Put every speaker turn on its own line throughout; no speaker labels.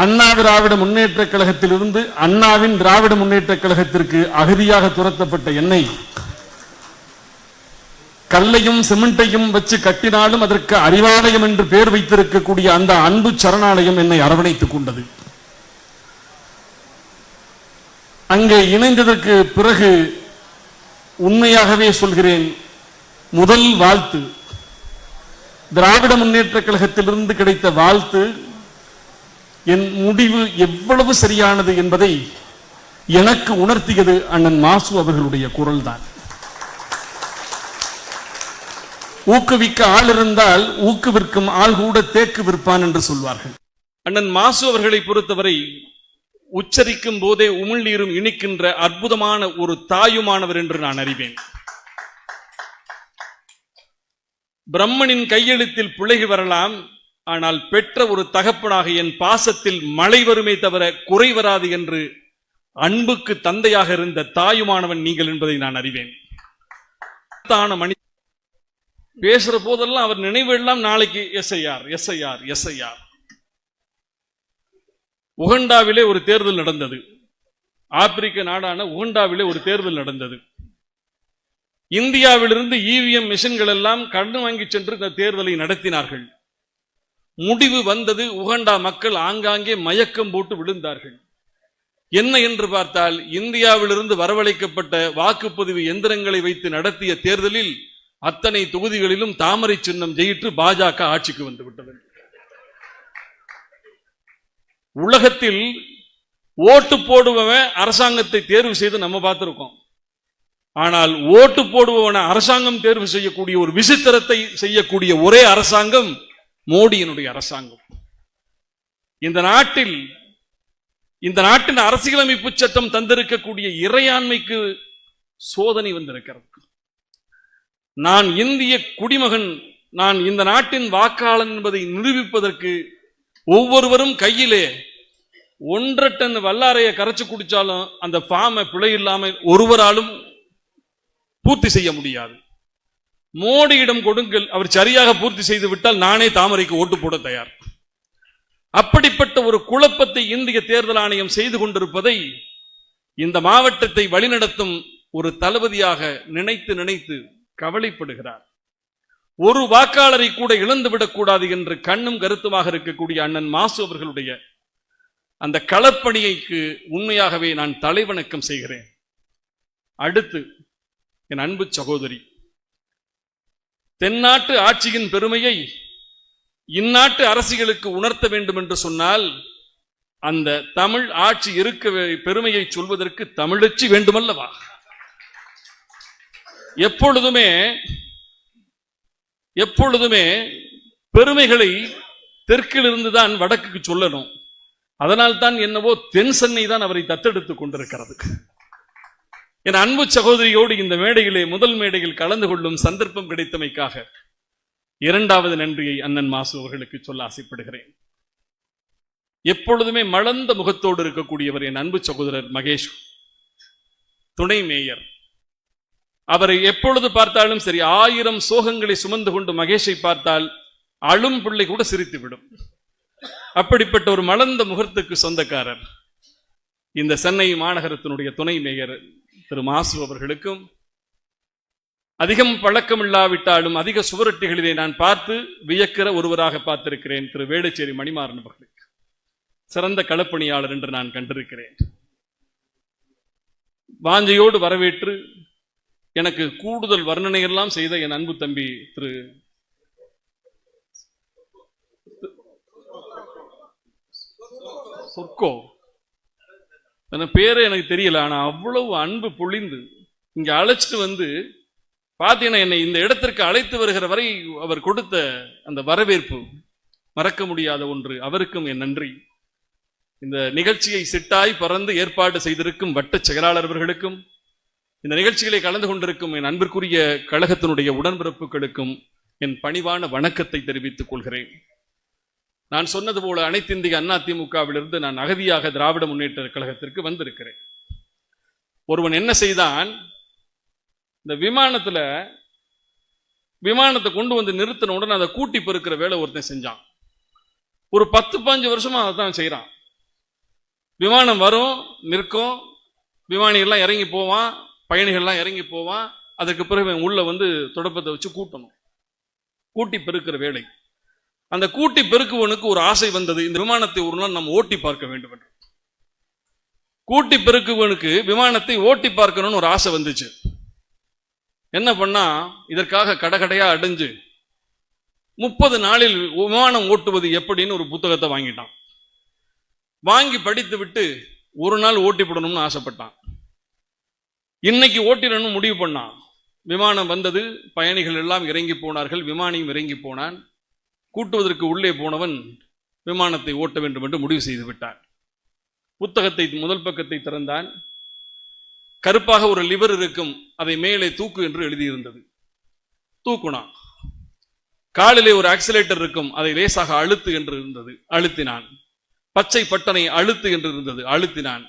அண்ணா திராவிட முன்னேற்ற கழகத்திலிருந்து அண்ணாவின் திராவிட முன்னேற்ற கழகத்திற்கு அகதியாக துரத்தப்பட்ட என்னை கல்லையும் சிமெண்டையும் வச்சு கட்டினாலும் அதற்கு அறிவாலயம் என்று பெயர் வைத்திருக்கக்கூடிய அந்த அன்பு சரணாலயம் என்னை அரவணைத்துக் கொண்டது. அங்கே இணைந்ததற்கு பிறகு உண்மையாகவே சொல்கிறேன், முதல் வாழ்த்து திராவிட முன்னேற்ற கழகத்திலிருந்து கிடைத்த வாழ்த்து என் முடிவு எவ்வளவு சரியானது என்பதை எனக்கு உணர்த்தியது அண்ணன் மாசு அவர்களுடைய குரல் தான். ஊக்குவிக்க ஆள் இருந்தால் ஊக்குவிற்கும் ஆள் கூட தேக்கு விற்பான் என்று சொல்வார்கள். அண்ணன் மாசு அவர்களை பொறுத்தவரை உச்சரிக்கும் போதே உமிழ்நீரும் இனிக்கின்ற அற்புதமான ஒரு தாயுமானவர் என்று நான் அறிவேன். பிரம்மனின் கையெழுத்தில் பிழைகள் வரலாம், ஆனால் பெற்ற ஒரு தகப்பனாக என் பாசத்தில் மழை வருமே தவிர குறை வராது என்று அன்புக்கு தந்தையாக இருந்த தாயுமானவன் நீங்கள் என்பதை நான் அறிவேன். பேசுற போதெல்லாம் அவர் நினைவு எல்லாம் நாளைக்கு எஸ்ஐஆர் எஸ்ஐஆர் எஸ்ஐஆர். உகண்டாவிலே ஒரு தேர்தல் நடந்தது. ஆப்பிரிக்க நாடான உகண்டாவிலே ஒரு தேர்தல் நடந்தது. இந்தியாவிலிருந்து இவிஎம் மிஷின்கள் எல்லாம் கடன் வாங்கி சென்று இந்த தேர்தலை நடத்தினார்கள். முடிவு வந்தது. உகண்டா மக்கள் ஆங்காங்கே மயக்கம் போட்டு விழுந்தார்கள். என்ன என்று பார்த்தால், இந்தியாவிலிருந்து வரவழைக்கப்பட்ட வாக்குப்பதிவு எந்திரங்களை வைத்து நடத்திய தேர்தலில் அத்தனை தொகுதிகளிலும் தாமரை சின்னம் ஜெயித்து பாஜக ஆட்சிக்கு வந்துவிட்டது. உலகத்தில் ஓட்டு போடுபவன் அரசாங்கத்தை தேர்வு செய்து நம்ம பார்த்திருக்கோம். ஆனால் ஓட்டு போடுபவன அரசாங்கம் தேர்வு செய்யக்கூடிய ஒரு விசித்திரத்தை செய்யக்கூடிய ஒரே அரசாங்கம் மோடியினுடைய அரசாங்கம். இந்த நாட்டின் அரசியலமைப்பு சட்டம் தந்திருக்கக்கூடிய இறையாண்மைக்கு சோதனை வந்திருக்கிறது. நான் இந்திய குடிமகன், நான் இந்த நாட்டின் வாக்காளன் என்பதை நிரூபிப்பதற்கு ஒவ்வொருவரும் கையிலே 1.5 டன் வல்லாரையை கரைச்சு குடிச்சாலும் அந்த ஃபார்மை பிழை இல்லாமல் ஒருவராலும் பூர்த்தி செய்ய முடியாது. மோடியிடம் கொடுங்கள், அவர் சரியாக பூர்த்தி செய்து விட்டால் நானே தாமரைக்கு ஓட்டு போட தயார். அப்படிப்பட்ட ஒரு குழப்பத்தை இந்திய தேர்தல் ஆணையம் செய்து கொண்டிருப்பதை இந்த மாவட்டத்தை வழிநடத்தும் ஒரு தளபதியாக நினைத்து கவலைப்படுகிறார். ஒரு வாக்காளரை கூட இழந்துவிடக் கூடாது என்று கண்ணும் கருத்துமாக இருக்கக்கூடிய அண்ணன் மாசு அவர்களுடைய அந்த களப்பணிக்கு உண்மையாகவே நான் தலைவணக்கம் செய்கிறேன். அடுத்து என் அன்பு சகோதரி, தென்னாட்டு ஆட்சியின் பெருமையை இந்நாட்டு அரசியலுக்கு உணர்த்த வேண்டும் என்று சொன்னால் அந்த தமிழ் ஆட்சி இருக்க பெருமையை சொல்வதற்கு தமிழச்சி வேண்டுமல்லவா? எப்பொழுதுமே பெருமைகளை தெற்கிலிருந்து தான் வடக்குக்கு சொல்லணும். அதனால் தான் என்னவோ தென் சென்னை தான் அவரை தத்தெடுத்துக் கொண்டிருக்கிறது. என் அன்பு சகோதரியோடு இந்த மேடையிலே முதல் மேடையில் கலந்து கொள்ளும் சந்தர்ப்பம் கிடைத்தமைக்காக இரண்டாவது நன்றியை அண்ணன் மாசு அவர்களுக்கு சொல்ல ஆசைப்படுகிறேன். எப்பொழுதுமே மலர்ந்த முகத்தோடு இருக்கக்கூடியவர் என் அன்பு சகோதரர் மகேஷ், துணை மேயர். அவரை எப்பொழுது பார்த்தாலும் சரி, 1000 சோகங்களை சுமந்து கொண்டு மகேஷை பார்த்தால் அழும் பிள்ளை கூட சிரித்து விடும். அப்படிப்பட்ட ஒரு மலர்ந்த முகத்துக்கு சொந்தக்காரர் இந்த சென்னை மாநகரத்தினுடைய துணை மேயர் திரு மாசு அவர்களுக்கும், அதிகம் பழக்கம் இல்லாவிட்டாலும் அதிக சுவரொட்டிகளிலே நான் பார்த்து வியக்கிற ஒருவராக பார்த்திருக்கிறேன் திரு வேளச்சேரி மணிமாறன் அவர்களுக்கு சிறந்த களப்பணியாளர் என்று நான் கண்டிருக்கிறேன். வாஞ்சையோடு வரவேற்று எனக்கு கூடுதல் வர்ணனை எல்லாம் செய்த என் அன்பு தம்பி திரு சொர்க்கோ, பேரு எனக்கு தெரியல, ஆனா அவ்வளவு அன்பு பொழிந்து இங்க அழைச்சிட்டு வந்து பார்த்தீங்கன்னா என்னை இந்த இடத்திற்கு அழைத்து வருகிற வரை அவர் கொடுத்த அந்த வரவேற்பு மறக்க முடியாத ஒன்று. அவருக்கும் என் நன்றி. இந்த நிகழ்ச்சியை சிட்டாய் பறந்து ஏற்பாடு செய்திருக்கும் வட்ட செயலாளர் அவர்களுக்கும், இந்த நிகழ்ச்சிகளை கலந்து கொண்டிருக்கும் என் அன்பிற்குரிய கழகத்தினுடைய உடன்பிறப்புகளுக்கும் என் பணிவான வணக்கத்தை தெரிவித்துக் கொள்கிறேன். நான் சொன்னது போல அனைத்து இந்திய அண்ணா திமுகவிலிருந்து நான் அகதியாக திராவிட முன்னேற்ற கழகத்திற்கு வந்திருக்கிறேன். ஒருவன் என்ன செய்தான், இந்த விமானத்தை கொண்டு வந்து நிறுத்தின உடனே அதை கூட்டி பெருக்கிற வேலை ஒருத்தன் செஞ்சான். ஒரு 10-15 வருஷமா அதான் செய்யறான். விமானம் வரும், நிற்கும், விமானிகள்லாம் இறங்கி போவான், பயணிகள்லாம் இறங்கி போவான். அதுக்கு பிறகு உள்ள வந்து தொடப்பத்தை வச்சு கூட்டணும், கூட்டி பெருக்கிற வேலை. அந்த கூட்டி பெருக்குவனுக்கு ஒரு ஆசை வந்தது, இந்த விமானத்தை ஒரு நாள் நம்ம ஓட்டி பார்க்க வேண்டும் என்று. கூட்டி பெருக்குவனுக்கு விமானத்தை ஓட்டி பார்க்கணும்னு ஒரு ஆசை வந்துச்சு. என்ன பண்ணா, இதற்காக கடைக்கடையா அடைஞ்சு 30 நாளில் விமானம் ஓட்டுவது எப்படின்னு ஒரு புத்தகத்தை வாங்கிட்டான். வாங்கி படித்து விட்டு ஒரு நாள் ஓட்டி போடணும்னு ஆசைப்பட்டான். இன்னைக்கு ஓட்டிடணும் முடிவு பண்ணான். விமானம் வந்தது, பயணிகள் எல்லாம் இறங்கி போனார்கள், விமானியும் இறங்கி போனான். கூட்டுவதற்கு உள்ளே போனவன் விமானத்தை ஓட்ட வேண்டும் என்று முடிவு செய்து விட்டான். புத்தகத்தை முதல் பக்கத்தை திறந்தான். கருப்பாக ஒரு லிவர் இருக்கும், அதை மேலே தூக்கு என்று எழுதியிருந்தது. தூக்குனான். காலிலே ஒரு ஆக்சிலேட்டர் இருக்கும், அதை லேசாக அழுத்து என்று இருந்தது, அழுத்தினான். பச்சை பட்டனை அழுத்து என்று இருந்தது, அழுத்தினான்.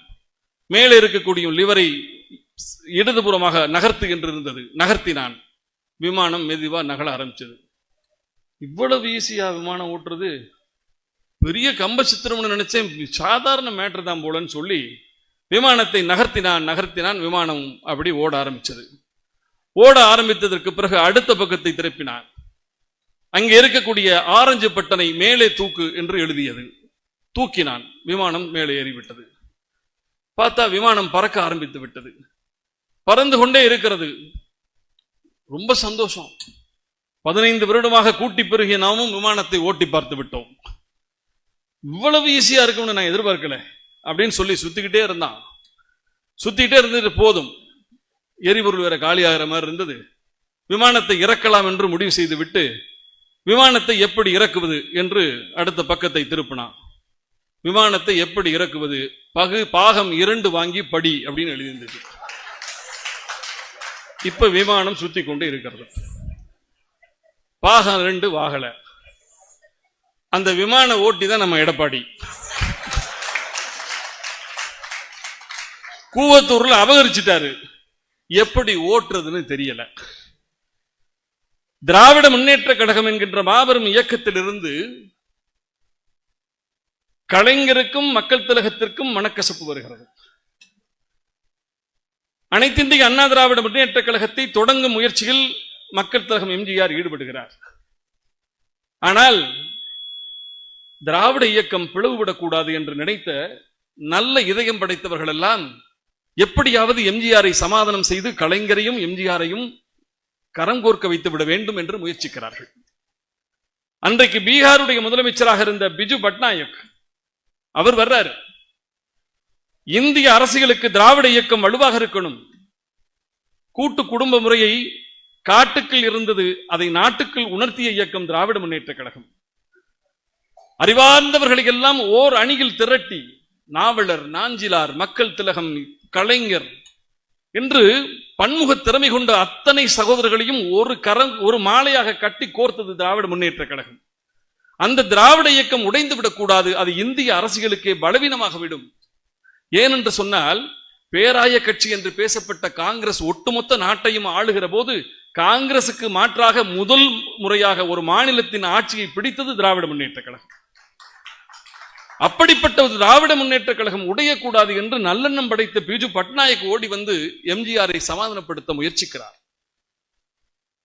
மேலே இருக்கக்கூடிய லிவரை இடதுபுறமாக நகர்த்து என்று இருந்தது, நகர்த்தினான். விமானம் மெதுவா நகல ஆரம்பிச்சது. இவ்வளவு ஈஸியா விமானம் ஓட்டுறது, பெரிய கம்ப சித்திரம்னு நினைச்சேன், சாதாரண மேட்டர் தான் போலன்னு சொல்லி விமானத்தை நகர்த்தினான். விமானம் அப்படி ஓட ஆரம்பிச்சது. ஓட ஆரம்பித்ததற்கு பிறகு அடுத்த பக்கத்தை திருப்பினான். அங்கே இருக்கக்கூடிய ஆரஞ்சு பட்டனை மேலே தூக்கு என்று எழுதியது. தூக்கினான். விமானம் மேலே ஏறிவிட்டது. பார்த்தா விமானம் பறக்க ஆரம்பித்து விட்டது. பறந்து கொண்டே இருக்கிறது. ரொம்ப சந்தோஷம். 15 வருடமாக கூட்டி பெருகிய நாமும் விமானத்தை ஓட்டி பார்த்து விட்டோம். இவ்வளவு ஈஸியா இருக்கும்னு நான் எதிர்பார்க்கல அப்படின்னு சொல்லி சுத்திக்கிட்டே இருந்தான். சுத்திக்கிட்டே இருந்துட்டு போதும், எரிபொருள் வேற காலியாகிற மாதிரி இருந்தது. விமானத்தை இறக்கலாம் என்று முடிவு செய்து விட்டு விமானத்தை எப்படி இறக்குவது என்று அடுத்த பக்கத்தை திருப்பினான். விமானத்தை எப்படி இறக்குவது, பாகம் 2 வாங்கி படி அப்படின்னு எழுதியிருந்தது. இப்ப விமானம் சுத்தி கொண்டு இருக்கிறது. பாகம் 2 வாகல. அந்த விமான ஓட்டி தான் நம்ம எடப்பாடி. கூவத்தூர்ல அபகரிச்சிட்டாரு. எப்படி ஓட்டுறதுன்னு தெரியல. திராவிட முன்னேற்ற கழகம் என்கின்ற மாபெரும் இயக்கத்திலிருந்து கலைஞருக்கும் மக்கள் திலகத்திற்கும் மனக்கசப்பு வருகிறது. அனைத்திந்திய அண்ணா திராவிட முன்னேற்ற கழகத்தை தொடங்கும் முயற்சியில் மக்கள் திலகம் எம்ஜிஆர் ஈடுபடுகிறார். ஆனால் திராவிட இயக்கம் பிளவுபடக்கூடாது என்று நினைத்த நல்ல இதயம் படைத்தவர்கள் எல்லாம் எப்படியாவது எம்ஜிஆரை சமாதானம் செய்து கலைஞரையும் எம்ஜிஆரையும் கரம் கோர்க்க வைத்து விட வேண்டும் என்று முயற்சிக்கிறார்கள். அன்றைக்கு பீகாருடைய முதலமைச்சராக இருந்த பிஜு பட்நாயக் அவர் வர்றாரு. இந்திய அரசியலுக்கு திராவிட இயக்கம் வலுவாக இருக்கணும். கூட்டு குடும்ப முறையை காட்டுக்குள் இருந்தது, அதை நாட்டுக்குள் உணர்த்திய இயக்கம் திராவிட முன்னேற்ற கழகம். அறிவார்ந்தவர்களை எல்லாம் ஓர் அணியில் திரட்டி நாவலர், நாஞ்சிலார், மக்கள் திலகம், கலைஞர் என்று பன்முக திறமை கொண்ட அத்தனை சகோதரர்களையும் ஒரு மாலையாக கட்டி கோர்த்தது திராவிட முன்னேற்ற கழகம். அந்த திராவிட இயக்கம் உடைந்து விடக்கூடாது, அது இந்திய அரசியலுக்கே பலவீனமாக விடும். ஏனென்று சொன்னால், பேராய கட்சி என்று பேசப்பட்ட காங்கிரஸ் ஒட்டுமொத்த நாட்டையும் ஆளுகிற போது காங்கிரசுக்கு மாற்றாக முதல் முறையாக ஒரு மாநிலத்தின் ஆட்சியை பிடித்தது திராவிட முன்னேற்ற கழகம். அப்படிப்பட்ட ஒரு திராவிட முன்னேற்ற கழகம் உடையக்கூடாது என்று நல்லெண்ணம் படைத்த பிஜு பட்நாயக் ஓடி வந்து எம்ஜிஆரை சமாதானப்படுத்த முயற்சிக்கிறார்.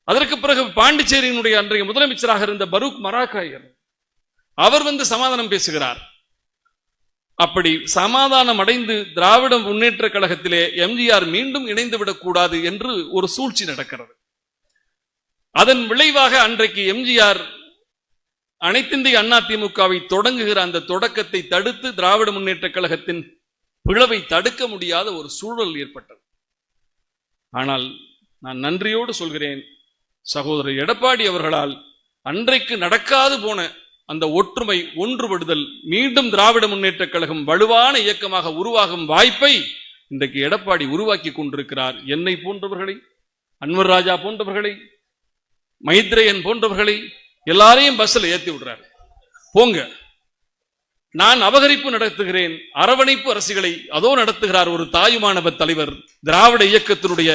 அதற்கு பிறகு பாண்டிச்சேரியினுடைய அன்றைய முதலமைச்சராக இருந்த பரூக் மராக்காயர் அவர் வந்து சமாதானம் பேசுகிறார். அப்படி சமாதானம் அடைந்து திராவிட முன்னேற்ற கழகத்திலே எம்ஜிஆர் மீண்டும் இணைந்து விடக்கூடாது என்று ஒரு சூழ்ச்சி நடக்கிறது. அதன் விளைவாக அன்றைக்கு எம்ஜிஆர் அனைத்திந்திய அண்ணா திமுகவை தொடங்குகிற அந்த தொடக்கத்தை தடுத்து திராவிட முன்னேற்ற கழகத்தின் பிளவை தடுக்க முடியாத ஒரு சூழல் ஏற்பட்டது. ஆனால் நான் நன்றியோடு சொல்கிறேன், சகோதரர் எடப்பாடி அவர்களால் அன்றைக்கு நடக்காது போன அந்த ஒற்றுமை, ஒன்றுபடுதல் மீண்டும் திராவிட முன்னேற்ற கழகம் வலுவான இயக்கமாக உருவாகும் வாய்ப்பை இன்றைக்கு எடப்பாடி உருவாக்கி கொண்டிருக்கிறார். என்னை போன்றவர்களை, அன்வர் ராஜா போன்றவர்களை, மைத்ரேயன் போன்றவர்களை எல்லாரையும் பஸ்ல ஏத்தி விடுறாரு. போங்க, நான் அபகரிப்பு நடத்துகிறேன், அரவணைப்பு அரசியலை அதோ நடத்துகிறார் ஒரு தாயுமானவர் தலைவர், திராவிட இயக்கத்தினுடைய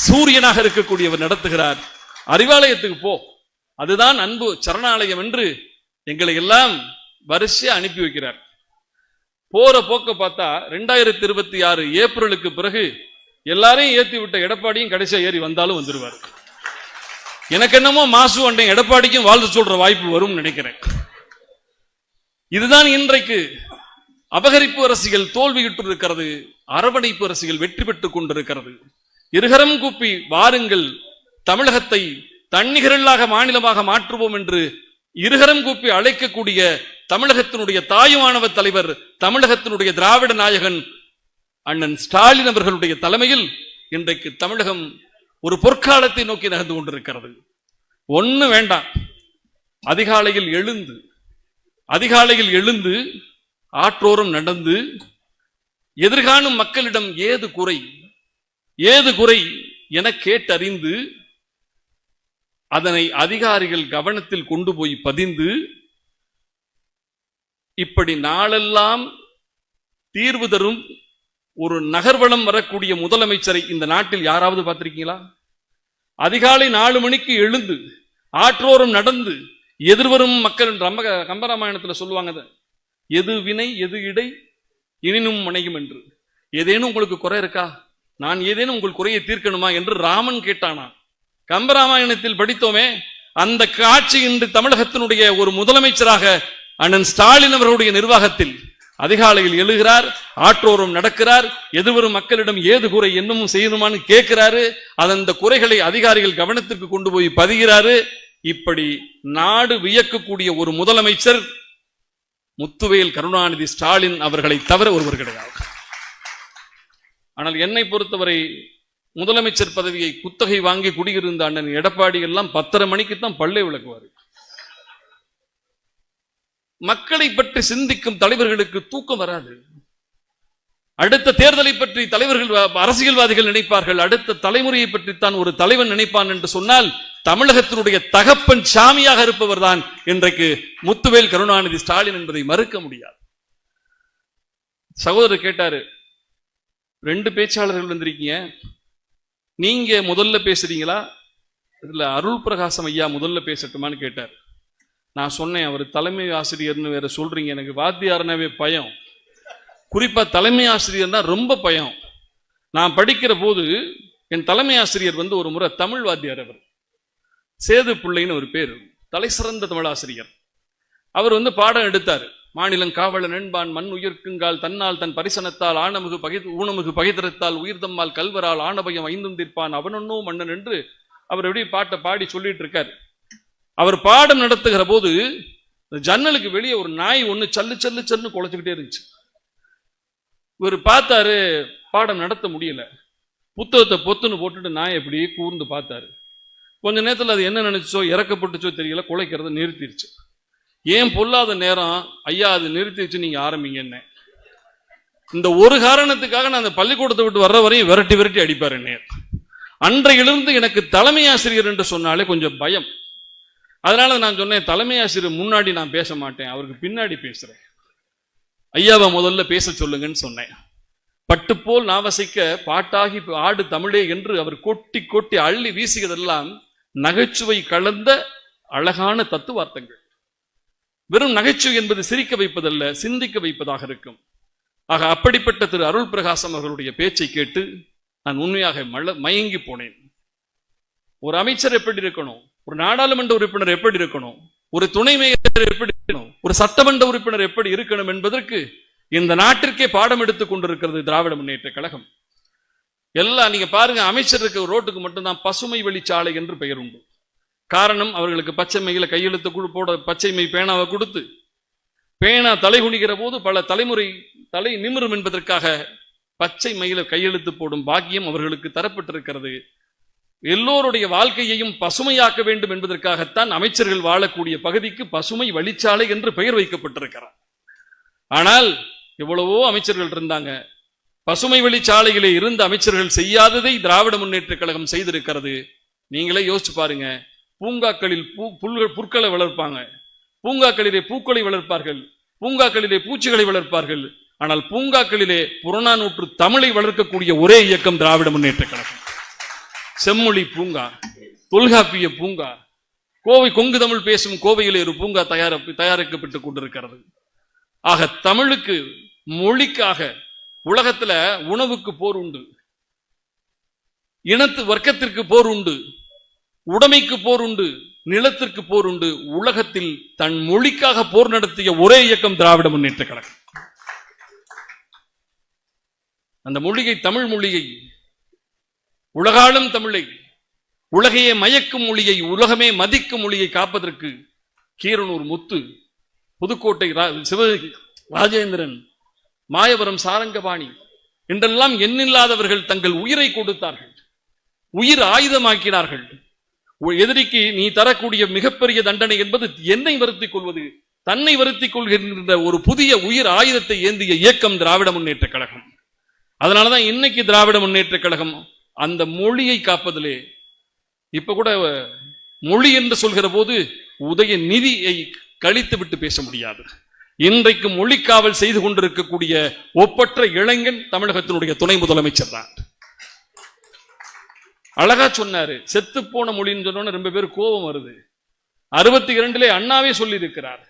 சூரியனாக இருக்கக்கூடியவர் நடத்துகிறார். அறிவாலயத்துக்கு போ, அதுதான் அன்பு சரணாலயம் என்று எங்களை எல்லாம் வரிசையா அனுப்பி வைக்கிறார். போற போக்க பார்த்தா 2026 ஏப்ரலுக்கு பிறகு எல்லாரையும் ஏத்தி விட்ட எடப்பாடியும் கடைசியா ஏறி வந்தாலும் வந்துருவார். எனக்கு என்னமோ மாசு அண்டை எடப்பாடிக்கும் வாழ்த்து சொல்ற வாய்ப்பு வரும் நினைக்கிறேன். இதுதான் இன்றைக்கு அபகரிப்பு அரசியல் தோல்வியுற்று இருக்கிறது, அரவணைப்பு அரசியல் வெற்றி பெற்றுக் கொண்டிருக்கிறது. இருகரம் கூப்பி வாருங்கள், தமிழகத்தை தன்னிகரல்லாக மாநிலமாக மாற்றுவோம் என்று இருகரம் கூப்பி அழைக்கக்கூடிய தமிழகத்தினுடைய தாயுமானவ தலைவர், தமிழகத்தினுடைய திராவிட நாயகன் அண்ணன் ஸ்டாலின் அவர்களுடைய தலைமையில் இன்றைக்கு தமிழகம் ஒரு பொற்காலத்தை நோக்கி நகர்ந்து கொண்டிருக்கிறது. ஒண்ணு வேண்டாம், அதிகாலையில் எழுந்து ஆற்றோரம் நடந்து எதிர்காணும் மக்களிடம் ஏது குறை என கேட்டறிந்து அதனை அதிகாரிகள் கவனத்தில் கொண்டு போய் பதிந்து இப்படி நாளெல்லாம் தீர்வு தரும் ஒரு நகர்வலம் வரக்கூடிய முதலமைச்சரை இந்த நாட்டில் யாராவது பார்த்திருக்கீங்களா? அதிகாலை 4 மணிக்கு எழுந்து ஆற்றோரம் நடந்து எதிர்வரும் மக்கள் கம்பராமாயணத்தில் சொல்லுவாங்க, எது வினை எது இடை எனினும் மனையும் என்று. ஏதேனும் உங்களுக்கு குறை இருக்கா? நான் ஏதேனும் உங்கள் குறையை தீர்க்கணுமா என்று ராமன் கேட்டானா. கம்பராமாயணத்தில் படித்தோமே, அந்த காட்சி இன்று தமிழகத்தினுடைய ஒரு முதலமைச்சராக அண்ணன் ஸ்டாலின் அவர்களுடைய நிர்வாகத்தில் அதிகாலையில் எழுகிறார், ஆற்றோரம் நடக்கிறார், எதிர்வரும் மக்களிடம் ஏது குறை என்னமும் செய்யணுமான்னு கேட்கிறாரு. அந்த குறைகளை அதிகாரிகள் கவனத்திற்கு கொண்டு போய் பதிகிறாரு. இப்படி நாடு வியக்கக்கூடிய ஒரு முதலமைச்சர் முத்துவேல் கருணாநிதி ஸ்டாலின் அவர்களை தவிர ஒருவர் கிடையாது. ஆனால் என்னை பொறுத்தவரை முதலமைச்சர் பதவியை குத்தகை வாங்கி குடியிருந்த அண்ணன் எடப்பாடி எல்லாம் 10:30 மணிக்கு தான் பல்லை விளக்குவார். மக்களை பற்றி சிந்திக்கும் தலைவர்களுக்கு தூக்கம் வராது. அடுத்த தேர்தலை பற்றி தலைவர்கள், அரசியல்வாதிகள் நினைப்பார்கள், அடுத்த தலைமுறையை பற்றி தான் ஒரு தலைவன் நினைப்பான் என்று சொன்னால் தமிழகத்தினுடைய தகப்பன் சாமியாக இருப்பவர் தான் இன்றைக்கு முத்துவேல் கருணாநிதி ஸ்டாலின் என்பதை மறுக்க முடியாது. சகோதரர் கேட்டாரு, 2 பேச்சாளர்கள் வந்திருக்கீங்க, நீங்க முதல்ல பேசுறீங்களா, இதுல அருள் பிரகாசம் ஐயா முதல்ல பேசட்டுமான்னு கேட்டார். நான் சொன்னேன், அவர் தலைமை ஆசிரியர்னு வேற சொல்றீங்க, எனக்கு வாத்தியார்னாவே பயம், குறிப்பா தலைமை ஆசிரியர்னா ரொம்ப பயம். நான் படிக்கிற போது என் தலைமை ஆசிரியர் ஒரு முறை தமிழ் வாத்தியார், அவர் சேது பிள்ளைன்னு ஒரு பேர், தலை சிறந்த தமிழ் ஆசிரியர். அவர் பாடம் எடுத்தார். மாநிலம் காவலன் என்பான் மண் உயிர்க்குங்கால் தன்னால் தன் பரிசனத்தால் ஆணமுகு ஊனமுகு பகைதரத்தால் உயிர்தம்மால் கல்வரால் ஆணபயம் 5 தீர்ப்பான் அவனொன்னோ மன்னன் என்று அவர் எப்படி பாட்டை பாடி சொல்லிட்டு இருக்கார். அவர் பாடம் நடத்துகிற போது ஜன்னலுக்கு வெளியே ஒரு நாய் ஒண்ணு சல்லு சல்லு சல்லுன்னு குலைச்சுக்கிட்டே இருந்துச்சு. இவர் பார்த்தாரு, பாடம் நடத்த முடியல, புத்தகத்தை பொத்துன்னு போட்டுட்டு நாய் எப்படியே கூர்ந்து பார்த்தாரு. கொஞ்ச நேரத்தில் அது என்ன நினைச்சோ இறக்கப்பட்டுச்சோ தெரியல, குலைக்கிறத நிறுத்திடுச்சு. ஏன் பொல்லாத நேரம் ஐயா, அது நிறுத்திடுச்சு, நீங்க ஆரம்பிங்க. என்ன இந்த ஒரு காரணத்துக்காக நான் அந்த பள்ளிக்கூடத்தை விட்டு வர்ற வரையும் விரட்டி விரட்டி அடிப்பார் என்ன. அன்றையிலிருந்து எனக்கு தலைமை ஆசிரியர் என்று சொன்னாலே கொஞ்சம் பயம். அதனால நான் சொன்னேன், தலைமை ஆசிரியர் முன்னாடி நான் பேச மாட்டேன், அவருக்கு பின்னாடி பேசுறேன், ஐயாவை முதல்ல பேச சொல்லுங்கன்னு சொன்னேன். பட்டுப்போல் நாவசைக்க பாட்டாகி ஆடு தமிழே என்று அவர் கொட்டி கொட்டி அள்ளி வீசியதெல்லாம் நகைச்சுவை கலந்த அழகான தத்துவார்த்தங்கள். வெறும் நகைச்சுவை என்பது சிரிக்க வைப்பதல்ல, சிந்திக்க வைப்பதாக இருக்கும். ஆக அப்படிப்பட்ட திரு அருள் பிரகாசம் அவர்களுடைய பேச்சை கேட்டு நான் உண்மையாக மயங்கி போனேன். ஒரு அமைச்சர் எப்படி இருக்கணும், ஒரு நாடாளுமன்ற உறுப்பினர் எப்படி இருக்கணும், ஒரு துணை மேயர் எப்படி இருக்கணும், ஒரு சட்டமன்ற உறுப்பினர் எப்படி இருக்கணும் என்பதற்கு இந்த நாட்டிற்கே பாடம் எடுத்துக் கொண்டிருக்கிறது திராவிட முன்னேற்ற கழகம். எல்லாம் நீங்க பாருங்க, அமைச்சருக்கு ரோட்டுக்கு மட்டும்தான் பசுமை வழிச்சாலை என்று பெயர் உண்டு. காரணம், அவர்களுக்கு பச்சை மையில கையெழுத்து போட பச்சை மை பேனாவை கொடுத்து, பேனா தலை குனிகிற போது பல தலைமுறை தலை நிமிரும் என்பதற்காக பச்சை மையில கையெழுத்து போடும் பாக்கியம் அவர்களுக்கு தரப்பட்டிருக்கிறது. எல்லோருடைய வாழ்க்கையையும் பசுமையாக்க வேண்டும் என்பதற்காகத்தான் அமைச்சர்கள் வாழக்கூடிய பகுதிக்கு பசுமை வழிச்சாலை என்று பெயர் வைக்கப்பட்டிருக்கிறார். ஆனால் எவ்வளவோ அமைச்சர்கள் இருந்தாங்க, பசுமை வழிச்சாலையிலே இருந்த அமைச்சர்கள் செய்யாததை திராவிட முன்னேற்ற கழகம் செய்திருக்கிறது. நீங்களே யோசிச்சு பாருங்க, பூங்காக்களில் புற்களை வளர்ப்பாங்க, பூங்காக்களிலே பூக்களை வளர்ப்பார்கள், பூங்காக்களிலே பூச்சிகளை வளர்ப்பார்கள். ஆனால் பூங்காக்களிலே புறநானூற்று தமிழை வளர்க்கக்கூடிய ஒரே இயக்கம் திராவிட முன்னேற்ற கழகம். செம்மொழி பூங்கா, தொல்காப்பிய பூங்கா, கோவை கொங்கு தமிழ் பேசும் கோவையிலே ஒரு பூங்கா தயாரிக்கப்பட்டுக் கொண்டிருக்கிறது. ஆக தமிழுக்கு மொழிக்காக. உலகத்துல உணவுக்கு போர் உண்டு, இனத்து வர்க்கத்திற்கு போர் உண்டு, உடைமைக்கு போர் உண்டு, நிலத்திற்கு போர் உண்டு. உலகத்தில் தன் மொழிக்காக போர் நடத்திய ஒரே இயக்கம் திராவிட முன்னேற்ற கழகம். அந்த மொழியை, தமிழ் மொழியை, உலகாளும் தமிழை, உலகையே மயக்கும் மொழியை, உலகமே மதிக்கும் மொழியை காப்பதற்கு கீரனூர் முத்து, புதுக்கோட்டை சிவகங்கை ராஜேந்திரன், மாயவரம் சாரங்கபாணி என்றெல்லாம் எண்ணில்லாதவர்கள் தங்கள் உயிரை கொடுத்தார்கள், உயிர் ஆயுதமாக்கினார்கள். எதிரிக்கு நீ தரக்கூடிய மிகப்பெரிய தண்டனை என்பது என்னை வருத்திக் கொள்வது, தன்னை வருத்திக் கொள்கின்ற ஒரு புதிய உயிர் ஆயுதத்தை ஏந்திய இயக்கம் திராவிட முன்னேற்ற கழகம். அதனாலதான் இன்னைக்கு திராவிட முன்னேற்ற கழகம் அந்த மொழியை காப்பதிலே, இப்ப கூட மொழி என்று சொல்கிற போது உதயநிதியை கழித்து விட்டு பேச முடியாது. இன்றைக்கு மொழிக்காவல் செய்து கொண்டிருக்கக்கூடிய ஒப்பற்ற இளைஞன் தமிழகத்தினுடைய துணை முதலமைச்சர் தான். அழகா சொன்னாரு, செத்து போன மொழின்னு சொன்ன ரொம்ப பேர் கோபம் வருது. 62 அண்ணாவே சொல்லி இருக்கிறார்,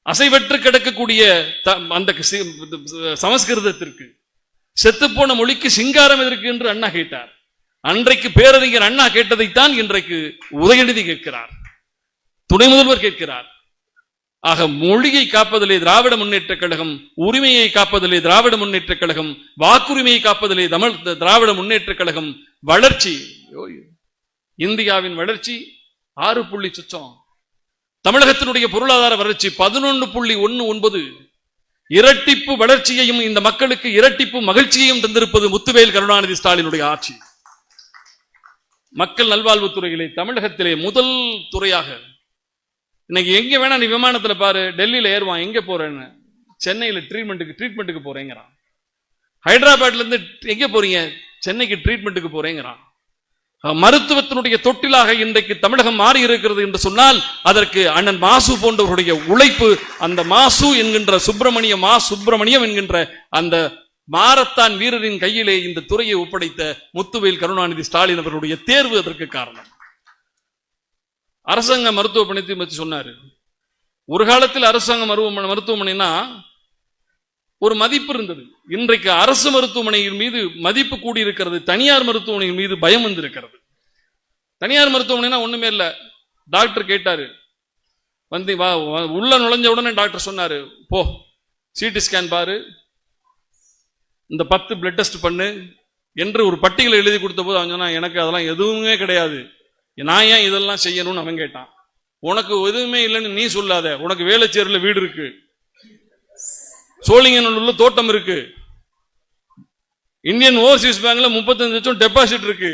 அசைவற்று கிடக்கக்கூடிய அந்த சமஸ்கிருதத்திற்கு, செத்து போன மொழிக்கு சிங்காரம் எதற்கு என்று அண்ணா கேட்டார். அன்றைக்கு பேரறிஞர் அண்ணா கேட்டதைத்தான் இன்றைக்கு உதயநிதி கேட்கிறார், துணை முதல்வர் கேட்கிறார். ஆக மொழியை காப்பதிலே திராவிட முன்னேற்ற கழகம், உரிமையை காப்பதிலே திராவிட முன்னேற்ற கழகம், வாக்குரிமையை காப்பதிலே திராவிட முன்னேற்ற கழகம், வளர்ச்சி, இந்தியாவின் வளர்ச்சி 6 தமிழகத்தினுடைய பொருளாதார வளர்ச்சி 11.19, இரட்டிப்பு வளர்ச்சியையும் இந்த மக்களுக்கு இரட்டிப்பு மகிழ்ச்சியையும் தந்திருப்பது முத்துவேல் கருணாநிதி ஸ்டாலினுடைய ஆட்சி. மக்கள் நல்வாழ்வுத்துறையிலே தமிழகத்திலே முதல் துறையாக, இன்னைக்கு எங்க வேணா நீ விமானத்துல பாரு, டெல்லியில ஏறுவான், எங்க போறேன்னு, சென்னையில ட்ரீட்மெண்ட்டுக்கு போறேங்கிறான். ஹைதராபாத்ல இருந்து எங்க போறீங்க, சென்னைக்கு ட்ரீட்மெண்ட்டுக்கு போறேங்கிறான். மருத்துவத்தினுடைய தொட்டிலாக இன்றைக்கு தமிழகம் மாறி இருக்கிறது என்று சொன்னால் அதற்கு அண்ணன் மாசு போன்றவர்களுடைய உழைப்பு. அந்த மாசு என்கின்ற சுப்பிரமணியம் என்கின்ற அந்த மாரத்தான் வீரரின் கையிலே இந்த துறையை ஒப்படைத்த முத்துவேல் கருணாநிதி ஸ்டாலின் அவர்களுடைய தேர்வு அதற்கு காரணம். அரசாங்க மருத்துவ பணியை பற்றி சொன்னாரு. ஒரு காலத்தில் அரசாங்க மருத்துவமனைனா ஒரு மதிப்பு இருந்தது. இன்றைக்கு அரசு மருத்துவமனையின் மீது மதிப்பு கூடியிருக்கிறது, தனியார் மருத்துவமனையின் மீது பயம் வந்திருக்கிறது. தனியார் மருத்துவமனைனா ஒண்ணுமே இல்ல, டாக்டர் கேட்டாரு, வந்து உள்ள நுழைஞ்ச உடனே டாக்டர் சொன்னாரு, போ சிடி ஸ்கேன் பாரு, இந்த 10 பிளட் டெஸ்ட் பண்ணு என்று ஒரு பட்டியலை எழுதி கொடுத்த போது அவன் சொன்னா, எனக்கு அதெல்லாம் எதுவுமே கிடையாது, நான் ஏன் இதெல்லாம் செய்யணும்னு அவன் கேட்டான். உனக்கு எதுவுமே இல்லைன்னு நீ சொல்லாத, உனக்கு வேலைச்சேரில் வீடு இருக்கு, சோழிங்கநல்லூர்ல தோட்டம் இருக்கு, இந்தியன் ஓவர்சீஸ் பேங்க்ல 35 லட்சம் டெபாசிட் இருக்கு,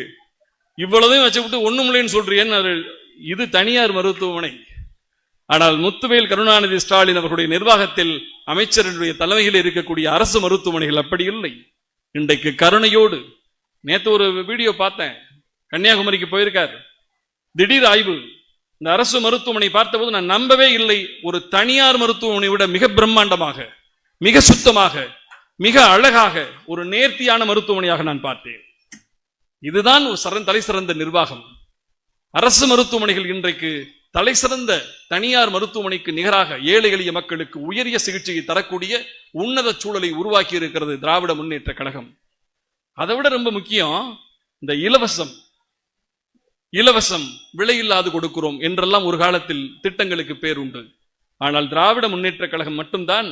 இவ்வளவையும் வச்சுவிட்டு ஒண்ணுமில்லைன்னு சொல்றேன்னு. இது தனியார் மருத்துவமனை. ஆனால் முத்துவேல் கருணாநிதி ஸ்டாலின் அவர்களுடைய நிர்வாகத்தில் அமைச்சருடைய தலைமையில் இருக்கக்கூடிய அரசு மருத்துவமனைகள் அப்படி இல்லை. இன்றைக்கு கருணையோடு, நேற்று ஒரு வீடியோ பார்த்தேன், கன்னியாகுமரிக்கு போயிருக்காரு, திடீர் ஆய்வு. இந்த அரசு மருத்துவமனை பார்த்தபோது நான் நம்பவே இல்லை, ஒரு தனியார் மருத்துவமனை விட மிக பிரம்மாண்டமாக, மிக சுத்தமாக, மிக அழகாக, ஒரு நேர்த்தியான மருத்துவமனையாக நான் பார்த்தேன். இதுதான் தலை சிறந்த நிர்வாகம். அரசு மருத்துவமனைகள் இன்றைக்கு தலை சிறந்த தனியார் மருத்துவமனைக்கு நிகராக ஏழை எளிய மக்களுக்கு உயரிய சிகிச்சையை தரக்கூடிய உன்னத சூழலை உருவாக்கி இருக்கிறது திராவிட முன்னேற்ற கழகம். அதை விட ரொம்ப முக்கியம், இந்த இலவசம் விலையில்லாது கொடுக்கிறோம் என்றெல்லாம் ஒரு காலத்தில் திட்டங்களுக்கு பேர் உண்டு. ஆனால் திராவிட முன்னேற்ற கழகம் மட்டும்தான்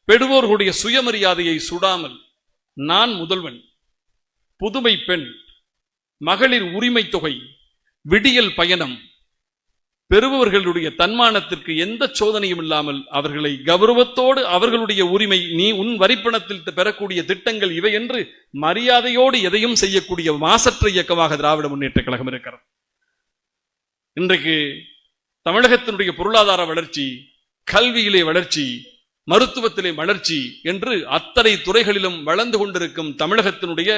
பெறுவோர்களுடைய சுயமரியாதையை சுடாமல், நான் முதல்வன், புதுமை பெண், மகளிர் உரிமை தொகை, விடியல் பயணம், பெறுபவர்களுடைய தன்மானத்திற்கு எந்த சோதனையும் இல்லாமல் அவர்களை கௌரவத்தோடு அவர்களுடைய உரிமை, நீ உன் வரிப்பணத்தில் பெறக்கூடிய திட்டங்கள் இவை என்று மரியாதையோடு எதையும் செய்யக்கூடிய மாசற்ற இயக்கமாக திராவிட முன்னேற்ற கழகம் இருக்கிறது. இன்றைக்கு தமிழகத்தினுடைய பொருளாதார வளர்ச்சி, கல்வியிலே வளர்ச்சி, மருத்துவத்திலே வளர்ச்சி என்று அத்தனை துறைகளிலும் வளர்ந்து கொண்டிருக்கும் தமிழகத்தினுடைய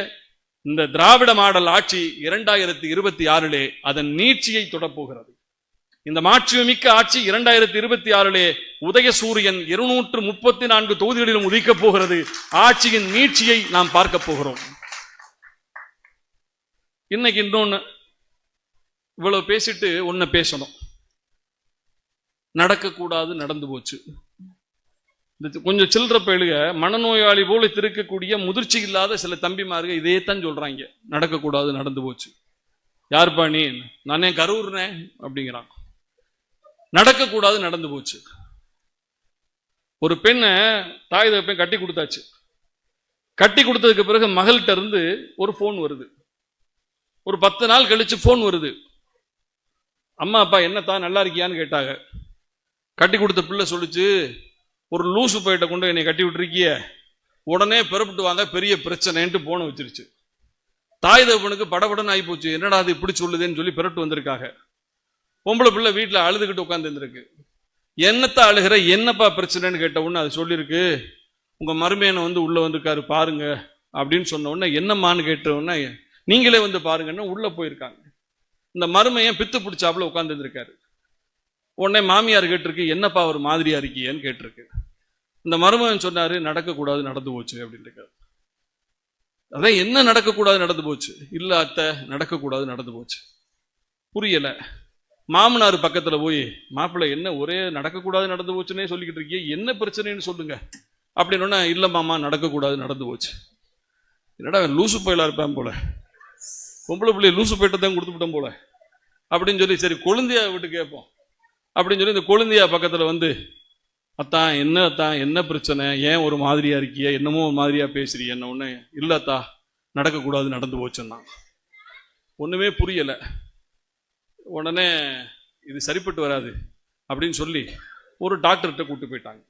இந்த திராவிட மாடல் ஆட்சி 2026 அதன் நீட்சியை தொடப்போகிறது. இந்த மாட்சிமிக்க ஆட்சி 2026 உதயசூரியன் 234 தொகுதிகளிலும் உதிக்கப் போகிறது. ஆட்சியின் நீட்சியை நாம் பார்க்க போகிறோம். இன்னைக்கு இன்னொன்னு, இவ்வளவு பேசிட்டு ஒன்ன பேசணும், நடக்கக்கூடாது நடந்து போச்சு, இந்த கொஞ்சம் சில்லற பயலுக மனநோயாளி போல திருக்கக்கூடிய முதிர்ச்சி இல்லாத சில தம்பிமார்கள் இதே தான் சொல்றாங்க, நடக்கக்கூடாது நடந்து போச்சு. யாருப்பா நீ? நானே கரூர்னேன் அப்படிங்கிறான். நடக்கக்கூடாது நடந்து போச்சு. ஒரு பெண்ணை தாய் தகப்பன் கட்டி கொடுத்தாச்சு. கட்டி கொடுத்ததுக்கு பிறகு மகள்கிட்ட இருந்து ஒரு போன் வருது. ஒரு 10 நாள் கழிச்சு போன் வருது. அம்மா அப்பா என்னத்தான் நல்லா இருக்கியான்னு கேட்டாங்க. கட்டி கொடுத்த பிள்ளை சொல்லிச்சு, ஒரு லூசு பையிட்ட கொண்டு என்னை கட்டி விட்டுருக்கிய, உடனே பிறப்பிட்டு வாங்க, பெரிய பிரச்சனைன்ட்டு போன வச்சிருச்சு. தாய் தகப்பனுக்கு படபடன்னு ஆகி போச்சு. என்னடா அது இப்படி சொல்லுதுன்னு சொல்லி பிறட்டு வந்திருக்காங்க. பொம்பளை பிள்ளை வீட்டில் அழுதுகிட்டு உட்காந்து இருந்திருக்கு. என்னத்தான் அழுகிற, என்னப்பா பிரச்சனைன்னு கேட்ட உடனே அது சொல்லியிருக்கு, உங்க மருமையனை வந்து உள்ள வந்திருக்காரு பாருங்க அப்படின்னு சொன்ன உடனே என்னம்மான்னு கேட்ட உடனே நீங்களே வந்து பாருங்கன்னு உள்ள போயிருக்காங்க. இந்த மருமையன் பித்து பிடிச்சாப்புல உட்கார்ந்து இருந்திருக்காரு. உடனே மாமியார் கேட்டிருக்கு, என்னப்பா ஒரு மாதிரியா இருக்கியன்னு கேட்டிருக்கு. இந்த மருமகன் சொன்னாரு, நடக்கக்கூடாது நடந்து போச்சு அப்படின்னு இருக்காரு. அதான் என்ன நடக்கக்கூடாது நடந்து போச்சு? இல்ல அத்தை, நடக்கக்கூடாது நடந்து போச்சு. புரியல. மாமனார் பக்கத்துல போய், மாப்பிள்ளை என்ன ஒரே நடக்கக்கூடாது நடந்து போச்சுன்னே சொல்லிக்கிட்டு இருக்கிய, என்ன பிரச்சனைன்னு சொல்லுங்க அப்படின்னு. இல்ல மாமா, நடக்கக்கூடாது நடந்து போச்சு. என்னடா லூசு பயிலா இருப்பேன் போல, பொம்பளை பிள்ளைய லூசு போயிட்டு தான் கொடுத்துட்டோம் போல அப்படின்னு சொல்லி, சரி கொழுந்தியா விட்டு கேட்போம் அப்படின்னு சொல்லி இந்த கொழுந்தியா பக்கத்துல வந்து, அத்தான் என்ன பிரச்சனை, ஏன் ஒரு மாதிரியா இருக்கிய, என்னமோ ஒரு மாதிரியா பேசுறீ என்ன? ஒண்ணு இல்லத்தா, நடக்கக்கூடாது நடந்து போச்சுன்னா. ஒண்ணுமே புரியல. உடனே இது சரிப்பட்டு வராது அப்படின்னு சொல்லி ஒரு டாக்டர்கிட்ட கூப்பிட்டு போயிட்டாங்க.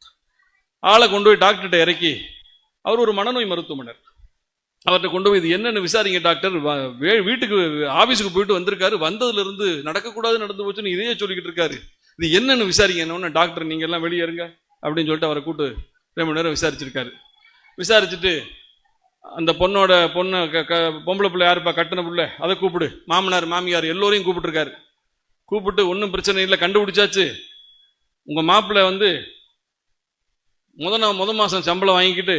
ஆளை கொண்டு போய் டாக்டர்கிட்ட இறக்கி, அவர் ஒரு மனநோய் மருத்துவமனர், அவர்கிட்ட கொண்டு போய் இது என்னன்னு விசாரிங்க டாக்டர், வீட்டுக்கு ஆபீஸுக்கு போயிட்டு வந்திருக்காரு, வந்ததுல இருந்து நடக்கக்கூடாது நடந்து போச்சுன்னு இதையே சொல்லிக்கிட்டு இருக்காரு, இது என்னன்னு விசாரிங்க. என்ன டாக்டர் நீங்க எல்லாம் வெளியே இருங்க அப்படின்னு சொல்லிட்டு அவரை கூட்டு 2 மணி நேரம் விசாரிச்சிருக்காரு. விசாரிச்சுட்டு அந்த பொண்ணை பொம்பளை பிள்ளை யாருப்பா கட்டின பிள்ளை, அதை கூப்பிடு, மாமனார் மாமியார் எல்லோரையும் கூப்பிட்டுருக்காரு. கூப்பிட்டு ஒன்றும் பிரச்சனை இல்லை, கண்டுபிடிச்சாச்சு, உங்க மாப்பிள்ளை வந்து முத மாசம் சம்பளம் வாங்கிக்கிட்டு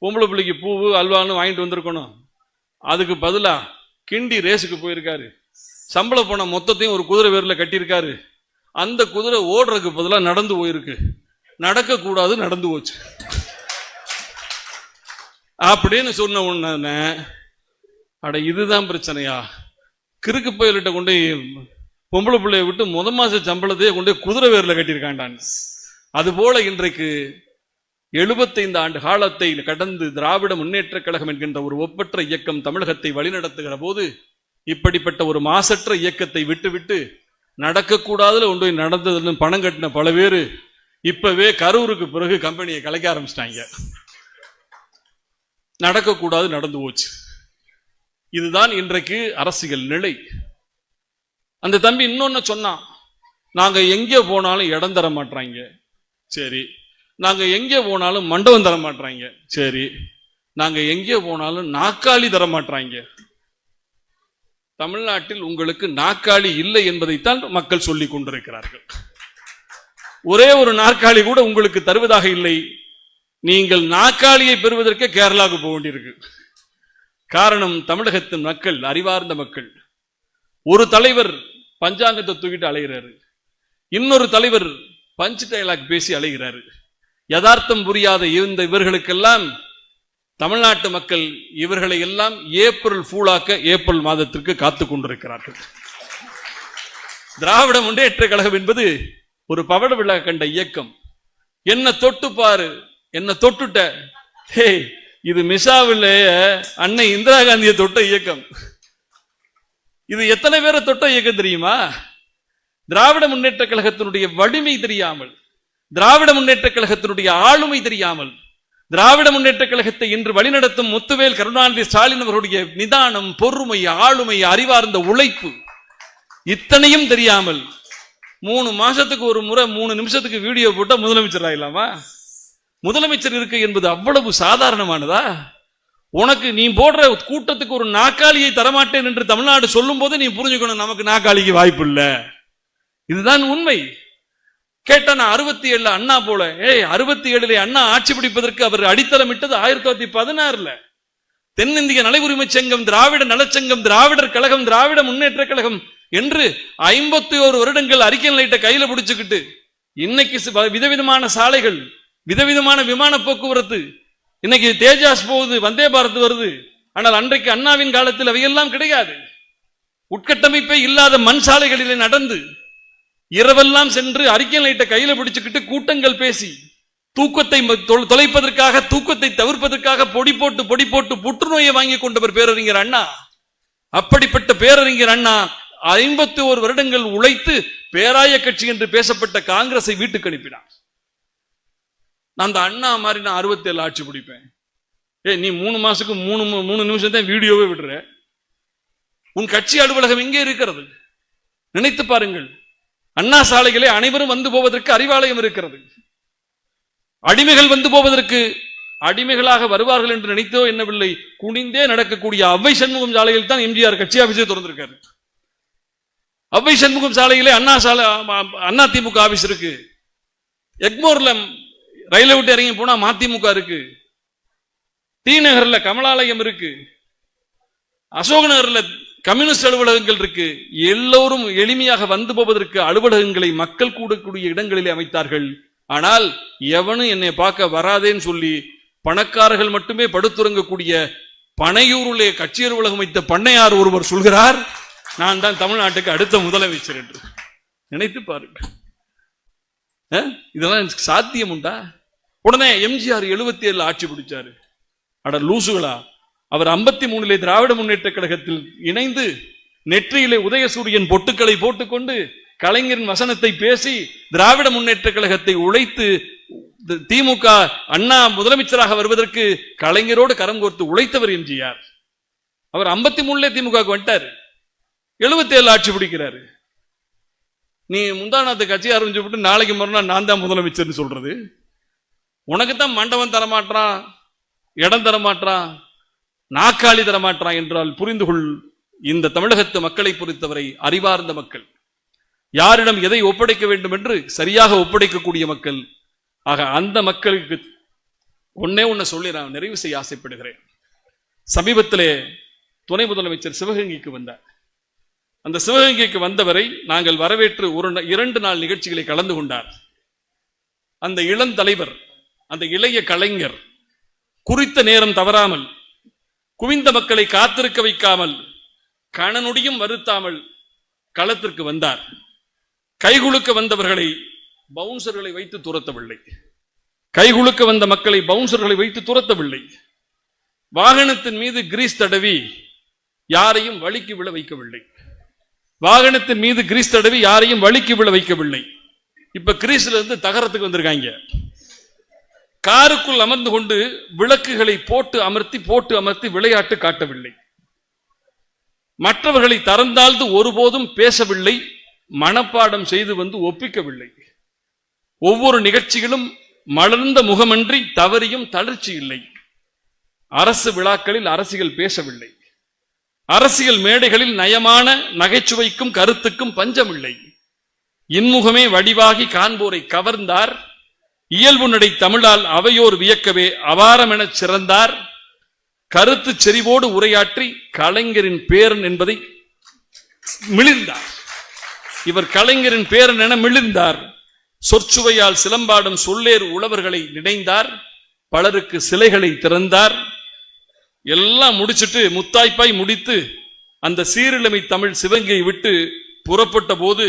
பொம்பளை பிள்ளைக்கு பூவு அல்வான்னு வாங்கிட்டு வந்திருக்கணும், அதுக்கு பதிலா கிண்டி ரேஸுக்கு போயிருக்காரு, சம்பள பணம் மொத்தத்தையும் ஒரு குதிரை வேர்ல கட்டியிருக்காரு, அந்த குதிரை ஓடுறதுக்கு பதிலாக நடந்து போயிருக்கு, நடக்கக்கூடாது நடந்து போச்சு அப்படின்னு சொன்ன உடனே, அட இதுதான் பிரச்சனையா, கிறுக்கு பயல்கிட்ட கொண்டு பொம்பளை பிள்ளைய விட்டு முத மாச சம்பளத்தையே கொண்டு குதிரை வேர்ல கட்டியிருக்காண்டான். அது போல இன்றைக்கு 75 ஆண்டு காலத்தை கடந்து திராவிட முன்னேற்ற கழகம் என்கின்ற ஒரு ஒப்பற்ற இயக்கம் தமிழகத்தை வழிநடத்துகிற போது, இப்படிப்பட்ட ஒரு மாசற்ற இயக்கத்தை விட்டுவிட்டு நடக்கக்கூடாதுல கொண்டு போய் நடந்ததுன்னு பணம் கட்டின பல பேரு இப்பவே கரூருக்கு பிறகு கம்பெனியை கலைக்க ஆரம்பிச்சிட்டாங்க. நடக்கக்கூடாது நடந்து போச்சு. இதுதான் இன்றைக்கு அரசியல் நிலை. அந்த தம்பி இன்னொன்னு சொன்னான், நாங்க எங்கே போனாலும் இடம் தர மாட்டாங்க, சரி, நாங்க எங்கே போனாலும் மண்டபம் தர மாட்டாங்க, சரி, நாங்க எங்கே போனாலும் நாற்காலி தர மாட்டாங்க. தமிழ்நாட்டில் உங்களுக்கு நாற்காலி இல்லை என்பதைத்தான் மக்கள் சொல்லிக் கொண்டிருக்கிறார்கள். ஒரே ஒரு நாற்காலி கூட உங்களுக்கு தருவதாக இல்லை. நீங்கள் நாற்காலியை பெறுவதற்கு கேரளாவுக்கு போக வேண்டியிருக்கு. காரணம், தமிழகத்தின் மக்கள் அறிவார்ந்த மக்கள். ஒரு தலைவர் பஞ்சாங்கத்தை தூக்கிட்டு அலைகிறாரு, இன்னொரு தலைவர் பஞ்ச் டயலாக் பேசி அலைகிறாரு. யதார்த்தம் புரியாத இவர்களுக்கெல்லாம் தமிழ்நாட்டு மக்கள் இவர்களை எல்லாம் ஏப்ரல் ஃபூலாக்க ஏப்ரல் மாதத்திற்கு காத்துக் கொண்டிருக்கிறார்கள். திராவிட முன்னேற்ற கழகம் என்பது ஒரு பவள விழா கண்ட இயக்கம். என்ன தொட்டு பாரு, என்ன தொட்டுட்ட, ஹே, இது மிசாவில் அன்னை இந்திரா காந்தியை தொட்ட இயக்கம். இது எத்தனை பேரை தொட்ட இயக்கம் தெரியுமா? திராவிட முன்னேற்ற கழகத்தினுடைய வலிமை தெரியாமல், திராவிட முன்னேற்ற கழகத்தினுடைய ஆளுமை தெரியாமல், திராவிட முன்னேற்ற கழகத்தை இன்று வழிநடத்தும் முத்துவேல் கருணாநிதி ஸ்டாலின் அவருடைய நிதானம், பொறுமை, ஆளுமை, அறிவார்ந்த உழைப்பு இத்தனையும் தெரியாமல் 3 மாசத்துக்கு ஒரு முறை 3 நிமிஷத்துக்கு வீடியோ போட்டா முதலமைச்சர் ஆயிடலாமா? முதலமைச்சர் இருக்கு என்பது அவ்வளவு சாதாரணமானதா? உனக்கு நீ போடுற கூட்டத்துக்கு ஒரு நாற்காலியை தரமாட்டேன் என்று தமிழ்நாடு சொல்லும் போது நீ புரிஞ்சுக்கணும், நமக்கு நாற்காலிக்கு வாய்ப்பு இல்லை. இதுதான் உண்மை. கேட்டா நான் 67 அண்ணா போல, 67 அண்ணா ஆட்சி பிடிப்பதற்கு அவர் அடித்தளமிட்டது 1916. தென்னிந்திய நல உரிமை சங்கம், திராவிட நலச்சங்கம், திராவிடர் கழகம், திராவிட முன்னேற்ற கழகம் என்று 51 வருடங்கள் அறிக்கை நிலையிட்ட கையில பிடிச்சுக்கிட்டு இன்னைக்கு விதவிதமான சாலைகள், விதவிதமான விமான போக்குவரத்து. இன்னைக்கு தேஜாஸ் போகுது, வந்தே பாரத் வருது. ஆனால் அன்றைக்கு அண்ணாவின் காலத்தில் அவையெல்லாம் கிடையாது. உட்கட்டமைப்பே இல்லாத மண் சாலைகளிலே நடந்து இரவெல்லாம் சென்று அறிக்கை லைட்டை கையில பிடிச்சுக்கிட்டு கூட்டங்கள் பேசி தூக்கத்தை தொலைப்பதற்காக, தூக்கத்தை தவிர்ப்பதற்காக பொடி போட்டு புற்றுநோயை வாங்கி கொண்டவர் பேரறிஞர் அண்ணா. அப்படிப்பட்ட பேரறிஞர் அண்ணா 51 வருடங்கள் உழைத்து பேராய கட்சி என்று பேசப்பட்ட காங்கிரஸை வீட்டுக்கு அனுப்பினார். நான் அந்த அண்ணா மாதிரி நான் 67 ஆட்சி பிடிப்பேன். நீ 3 மாசத்துக்கு 3 நிமிஷம் தான் வீடியோவே விடுற. உன் கட்சி அலுவலகம் எங்கே இருக்கிறது? நினைத்து பாருங்கள். அண்ணா சாலைகளே அனைவரும் வந்து போவதற்கு அறிவாலயம் இருக்கிறது. அடிமைகள் வந்து போவதற்கு அடிமைகளாக வருவார்கள் என்று நினைத்தோ என்னவில்லை. குனிந்தே நடக்கக்கூடிய அவ்வை சண்முகம் சாலையில் தான் எம்ஜிஆர் கட்சி ஆபீஸை திறந்திருக்காரு. அவ்வை சண்முகம் சாலையிலே அண்ணா திமுக ஆபீஸ் இருக்கு. எக்மோர்ல ரயிலை விட்டு இறங்கி போனா மதிமுக இருக்கு. டி நகர்ல கமலாலயம் இருக்கு. அசோக் நகர்ல கம்யூனிஸ்ட் அலுவலகங்கள் இருக்கு. எல்லோரும் எளிமையாக வந்து போவதற்கு அலுவலகங்களை மக்கள் கூடக்கூடிய இடங்களிலே அமைத்தார்கள். ஆனால் எவனும் என்னை பார்க்க வராதேன்னு சொல்லி பணக்காரர்கள் மட்டுமே படுத்துறங்கக்கூடிய பனையூரிலே கட்சி அலுவலகம் வைத்த பண்ணையார் ஒருவர் சொல்கிறார், நான் தான் தமிழ்நாட்டுக்கு அடுத்த முதலமைச்சர் என்று. நினைத்து பாருங்க, இதெல்லாம் சாத்தியம் உண்டா? உடனே எம்ஜிஆர் 77 ஆட்சி பிடிச்சாரு. அட லூசுகளா, அவர் 53 திராவிட முன்னேற்ற கழகத்தில் இணைந்து நெற்றியிலே உதயசூரியன் பொட்டுக்களை போட்டுக்கொண்டு கலைஞரின் வசனத்தை பேசி திராவிட முன்னேற்ற கழகத்தை உழைத்து திமுக அண்ணா முதலமைச்சராக வருவதற்கு கலைஞரோடு கரம் கோர்த்து உழைத்தவர் எம்ஜிஆர். அவர் 53 திமுக வந்துட்டாரு, 77 ஆட்சி பிடிக்கிறாரு. நீ முந்தாநாத்து கட்சி ஆரம்பிச்சு விட்டு நாளைக்கு மறுநாள் நான் தான் முதலமைச்சர் சொல்றது, உனக்குத்தான் மண்டபம் தரமாட்டான், இடம் தரமாட்டான், நாக்காளி தரமாட்டான் என்றால் புரிந்து கொள். இந்த தமிழகத்து மக்களை பொறுத்தவரை அறிவார்ந்த மக்கள், யாரிடம் எதை ஒப்படைக்க வேண்டும் என்று சரியாக ஒப்படைக்கக்கூடிய மக்கள். ஆக அந்த மக்களுக்கு ஒன்ன சொல்லி நான் நிறைவு செய்ய ஆசைப்படுகிறேன். சமீபத்திலே துணை முதலமைச்சர் சிவகங்கைக்கு வந்தார். அந்த சிவகங்கைக்கு வந்தவரை நாங்கள் வரவேற்று 2 நாள் நிகழ்ச்சிகளை கலந்து கொண்டார். அந்த இளம் தலைவர், அந்த இளைய கலைஞர் குறித்த நேரம் தவறாமல், குவிந்த மக்களை காத்திருக்க வைக்காமல், கணனுடையும் வருத்தாமல் களத்திற்கு வந்தார். கைகுலுக்க வந்தவர்களை பவுன்சர்களை வைத்து துரத்தவில்லை. கைகுலுக்க வந்த மக்களை பவுன்சர்களை வைத்து துரத்தவில்லை. வாகனத்தின் மீது கிரீஸ் தடவி யாரையும் வலிக்கு விழ வைக்கவில்லை. வாகனத்தின் மீது கிரீஸ் தடவி யாரையும் வலிக்கு விழ வைக்கவில்லை. இப்ப கிரீஸ்ல இருந்து தகரத்துக்கு வந்திருக்காங்க. காருக்குள் அமர்ந்து கொண்டு விளக்குகளை போட்டு அமர்த்தி விளையாட்டு காட்டவில்லை. மற்றவர்களை தரந்தாழ்ந்து ஒருபோதும் பேசவில்லை. மனப்பாடம் செய்து வந்து ஒப்பிக்கவில்லை. ஒவ்வொரு நிகழ்ச்சிகளும் மலர்ந்த முகமன்றி தவறியும் தளர்ச்சி இல்லை. அரசு விழாக்களில் அரசியல் பேசவில்லை. அரசியல் மேடைகளில் நயமான நகைச்சுவைக்கும் கருத்துக்கும் பஞ்சமில்லை. இன்முகமே வடிவாகி காண்போரை கவர்ந்தார். இயல்பு நடை தமிழால் அவையோர் வியக்கவே அபாரம் என சிறந்தார். கருத்து செறிவோடு உரையாற்றி கலைஞரின் பேரன் என்பதை மிளிர்ந்தார். இவர் கலைஞரின் பேரன் என மிளிர்ந்தார். சொற்சுவையால் சிலம்பாடும் சொல்லேர் உழவர்களை நினைந்தார். பலருக்கு சிலைகளை திறந்தார். எல்லாம் முடிச்சுட்டு முத்தாய்ப்பாய் முடித்து அந்த சீரிழமை தமிழ் சிவகங்கையை விட்டு புறப்பட்ட போது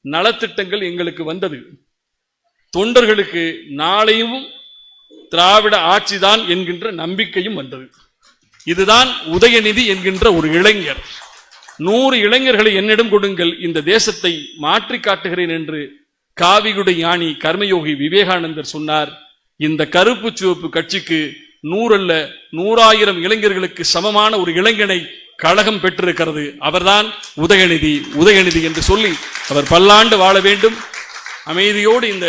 நலத்திட்டங்கள் எங்களுக்கு வந்தது. தொண்டர்களுக்கு நாளையும் திராவிட ஆட்சிதான் என்கின்ற நம்பிக்கையும் வந்தது. இதுதான் உதயநிதி என்கின்ற ஒரு இளைஞர். 100 இளைஞர்களை என்னிடம் கொடுங்கள், இந்த தேசத்தை மாற்றி காட்டுகிறேன் என்று காவிகுடை ஞானி கர்மயோகி விவேகானந்தர் சொன்னார். இந்த கருப்பு சிவப்பு கட்சிக்கு 100 அல்ல 100,000 இளைஞர்களுக்கு சமமான ஒரு இளைஞனை கழகம் பெற்றிருக்கிறது. அவர்தான் உதயநிதி என்று சொல்லி அவர் பல்லாண்டு வாழ வேண்டும். அமைதியோடு இந்த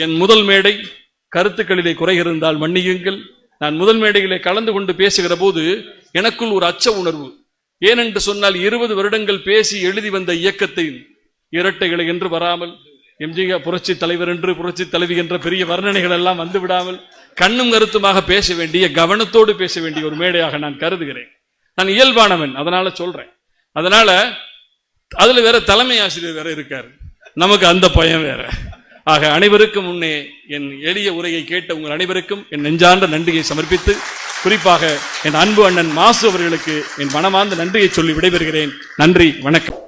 என் முதல் மேடை கருத்துக்களிலே குறை இருந்தால் மன்னியுங்கள். நான் முதல் மேடையிலே கலந்து கொண்டு பேசுகிற போது எனக்குள் ஒரு அச்ச உணர்வு. ஏனென்று சொன்னால் 20 வருடங்கள் பேசி எழுதி வந்த இயக்கத்தின் இரட்டைகளை என்று வராமல், எம்ஜிஆர் புரட்சி தலைவர் என்று புரட்சி தலைவி என்ற பெரிய வர்ணனைகள் எல்லாம் வந்து விடாமல் கண்ணும் கருத்துமாக பேச வேண்டிய, கவனத்தோடு பேச வேண்டிய ஒரு மேடையாக நான் கருதுகிறேன். நான் இயல்பானவன், அதனால சொல்றேன். அதனால அதுல வேற தலைமை ஆசிரியர் வேற இருக்காரு, நமக்கு அந்த பயம் வேற. ஆக அனைவருக்கும் முன்னே என் எளிய உரையை கேட்ட உங்கள் அனைவருக்கும் என் நெஞ்சார்ந்த நன்றியை சமர்ப்பித்து, குறிப்பாக என் அன்பு அண்ணன் மாசு அவர்களுக்கு என் மனமார்ந்த நன்றியை சொல்லி விடைபெறுகிறேன். நன்றி, வணக்கம்.